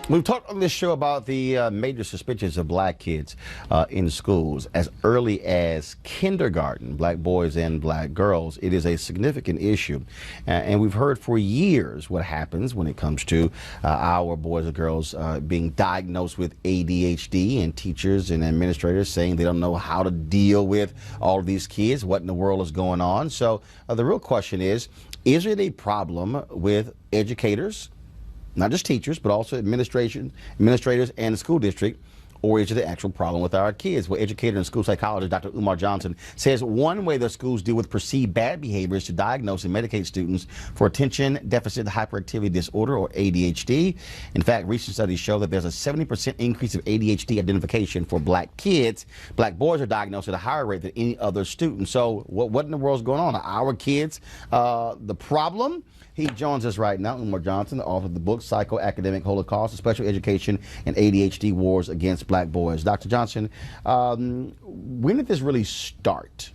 We've talked on this show about the major suspensions of black kids in schools as early as kindergarten, black boys and black girls. It is a significant issue. And we've heard for years what happens when it comes to our boys and girls being diagnosed with ADHD, and teachers and administrators saying they don't know how to deal with all of these kids, what in the world is going on. So the real question is it a problem with educators, not just teachers, but also administrators and the school district, or is it the actual problem with our kids? Well, educator and school psychologist Dr. Umar says one way the schools deal with perceived bad behavior is to diagnose and medicate students for attention deficit hyperactivity disorder, or ADHD. In fact, recent studies show that there's a 70% increase of ADHD identification for black kids. Black boys are diagnosed at a higher rate than any other student. So what in the world is going on? Are our kids the problem? He joins us right now, Umar Johnson, the author of the book, Psychoacademic Holocaust, Special Education and ADHD Wars Against Black Boys. Dr. Johnson, when did this really start?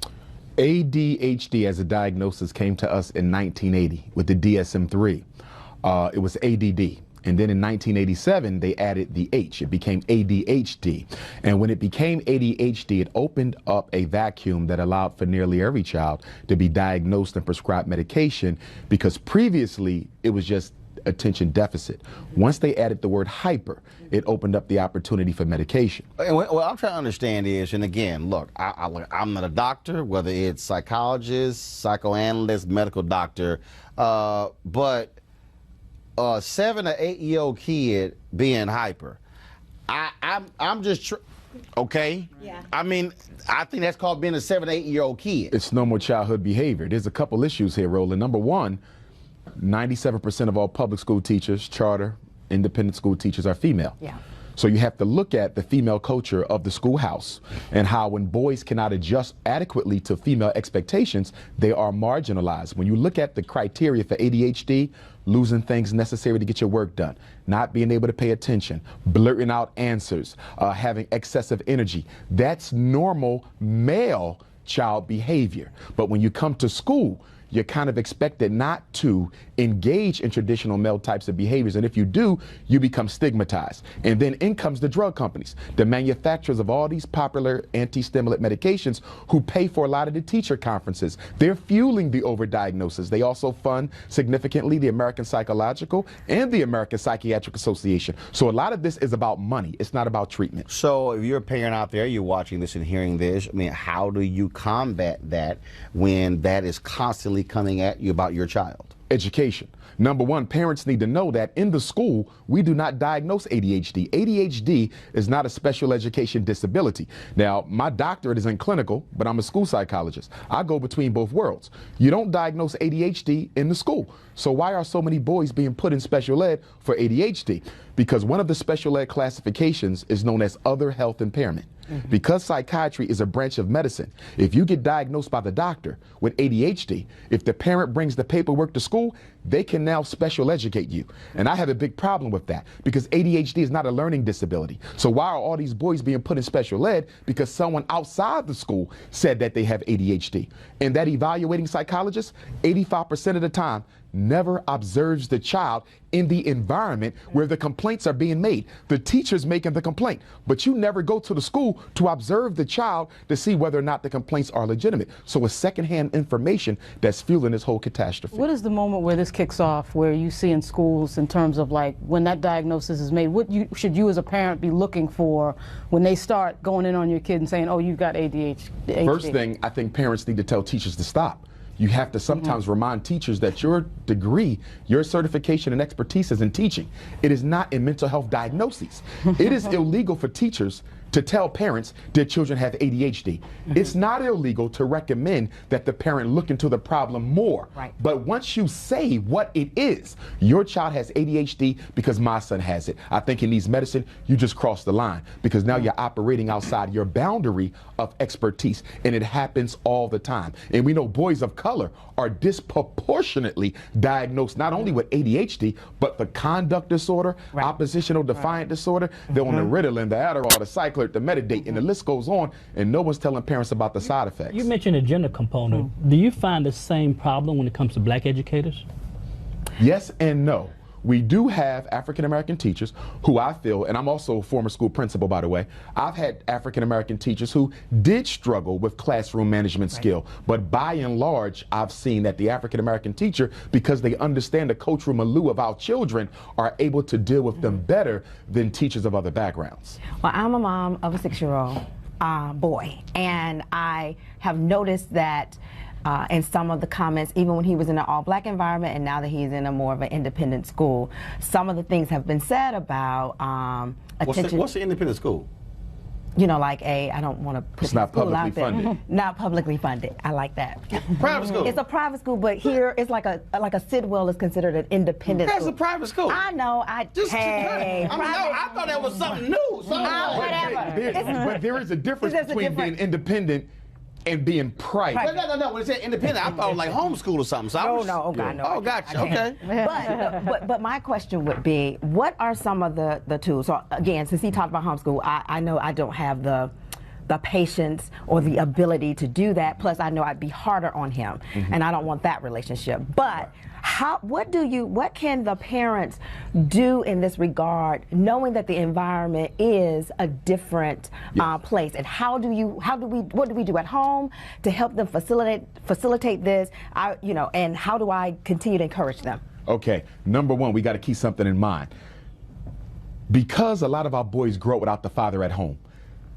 ADHD as a diagnosis came to us in 1980 with the DSM-3. It was ADD. And then in 1987, they added the H. It became ADHD. And when it became ADHD, it opened up a vacuum that allowed for nearly every child to be diagnosed and prescribed medication, because previously it was just attention deficit. Once they added the word hyper, it opened up the opportunity for medication. And what I'm trying to understand is, and again, look, I'm not a doctor, whether it's psychologist, psychoanalyst, medical doctor, but a 7 or 8 year old kid being hyper, I'm just okay. Yeah. I mean, I think that's called being a 7 or 8 year old kid. It's normal childhood behavior. There's a couple issues here, Roland. Number one, 97% of all public school teachers, charter, independent school teachers are female. Yeah. So you have to look at the female culture of the schoolhouse and how when boys cannot adjust adequately to female expectations, they are marginalized. When you look at the criteria for ADHD, losing things necessary to get your work done, not being able to pay attention, blurting out answers, having excessive energy, that's normal male child behavior. But when you come to school, you're kind of expected not to engage in traditional male types of behaviors. And if you do, you become stigmatized. And then in comes the drug companies, the manufacturers of all these popular anti-stimulant medications who pay for a lot of the teacher conferences. They're fueling the overdiagnosis. They also fund significantly the American Psychological and the American Psychiatric Association. So a lot of this is about money. It's not about treatment. So if you're a parent out there, you're watching this and hearing this, I mean, how do you combat that when that is constantly coming at you about your child? Education. Number one, parents need to know that in the school, we do not diagnose ADHD. ADHD is not a special education disability. Now, my doctorate is in clinical, but I'm a school psychologist. I go between both worlds. You don't diagnose ADHD in the school. So why are so many boys being put in special ed for ADHD? Because one of the special ed classifications is known as other health impairment. Because psychiatry is a branch of medicine, if you get diagnosed by the doctor with ADHD, if the parent brings the paperwork to school, they can now special educate you. And I have a big problem with that, because ADHD is not a learning disability. So why are all these boys being put in special ed? Because someone outside the school said that they have ADHD. And that evaluating psychologist, 85% of the time, never observes the child in the environment where the complaints are being made. The teacher's making the complaint, but you never go to the school to observe the child to see whether or not the complaints are legitimate. So it's secondhand information that's fueling this whole catastrophe. What is the moment where this kicks off, where you see in schools in terms of like when that diagnosis is made? What should you as a parent be looking for when they start going in on your kid and saying, oh, you've got ADHD? First thing, I think parents need to tell teachers to stop. You have to sometimes remind teachers that your degree, your certification and expertise is in teaching. It is not in mental health diagnoses. It is illegal for teachers to tell parents their children have ADHD. It's not illegal to recommend that the parent look into the problem more. Right. But once you say what it is, your child has ADHD because my son has it, I think he needs medicine, you just cross the line, because now you're operating outside your boundary of expertise, and it happens all the time. And we know boys of color are disproportionately diagnosed not only with ADHD, but the conduct disorder, oppositional defiant disorder. They're on the Ritalin, the Adderall, the Cyclone, the Metadate, and the list goes on, and no one's telling parents about the side effects. You mentioned a gender component. Do you find the same problem when it comes to black educators? Yes and no. we do have African American teachers who I feel, and I'm also a former school principal, by the way, I've had African American teachers who did struggle with classroom management skill, but by and large, I've seen that the African American teacher, because they understand the cultural milieu of our children, are able to deal with them better than teachers of other backgrounds. Well, I'm a mom of a 6-year-old boy, and I have noticed that in some of the comments, even when he was in an all-black environment and now that he's in a more of an independent school, some of the things have been said about attention. What's the independent school? You know, like I don't want to put It's not school out publicly there. funded. Not publicly funded. I like that. Private school. It's a private school, but here it's like a Sidwell is considered an independent That's school. a private school. I know. I thought that was something new. whatever. But there is a difference There's a between difference. being independent and being private. No. When it said independent, I thought it was like homeschool or something. So I was, No. Oh, God, no. Oh, gotcha. Okay. But my question would be, what are some of the tools? So again, since he talked about homeschool, I know I don't have the patience or the ability to do that. Plus, I know I'd be harder on him, and I don't want that relationship. But what can the parents do in this regard, knowing that the environment is a different place, and what do we do at home to help them facilitate this? And how do I continue to encourage them? Okay, number one, we got to keep something in mind. Because a lot of our boys grow up without the father at home,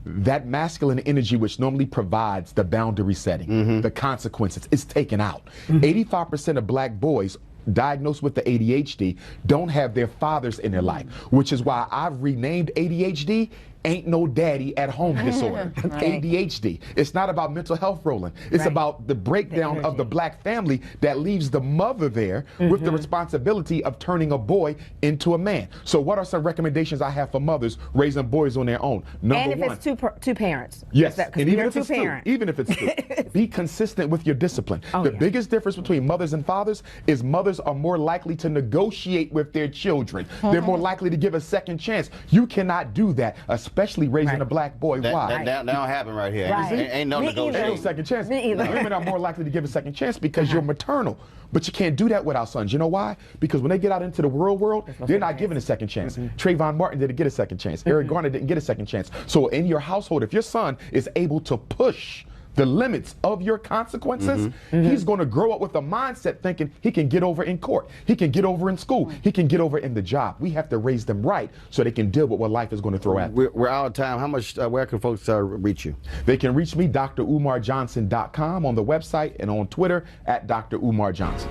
that masculine energy which normally provides the boundary setting, the consequences, is taken out. 85% of black boys diagnosed with the ADHD don't have their fathers in their life, which is why I've renamed ADHD Ain't No Daddy at Home Disorder. ADHD. It's not about mental health, Roland. It's about the breakdown of the black family that leaves the mother there with the responsibility of turning a boy into a man. So what are some recommendations I have for mothers raising boys on their own? Number one. And if it's two parents. Yes, and even if it's two, even if it's two, be consistent with your discipline. The biggest difference between mothers and fathers is mothers are more likely to negotiate with their children. They're more likely to give a second chance. You cannot do that, especially raising a black boy. Why? That don't happen right here. Right. Ain't no negotiation. Ain't no second chance. Me either. Women are more likely to give a second chance because you're maternal. But you can't do that with our sons. You know why? Because when they get out into the real world, they're not given a second chance. Trayvon Martin didn't get a second chance. Eric Garner didn't get a second chance. So in your household, if your son is able to push the limits of your consequences, he's going to grow up with a mindset thinking he can get over in court, he can get over in school, he can get over in the job. We have to raise them right so they can deal with what life is going to throw at them. We're out of time. How much? Where can folks reach you? They can reach me, drumarjohnson.com, on the website, and on Twitter at Dr. Umar Johnson.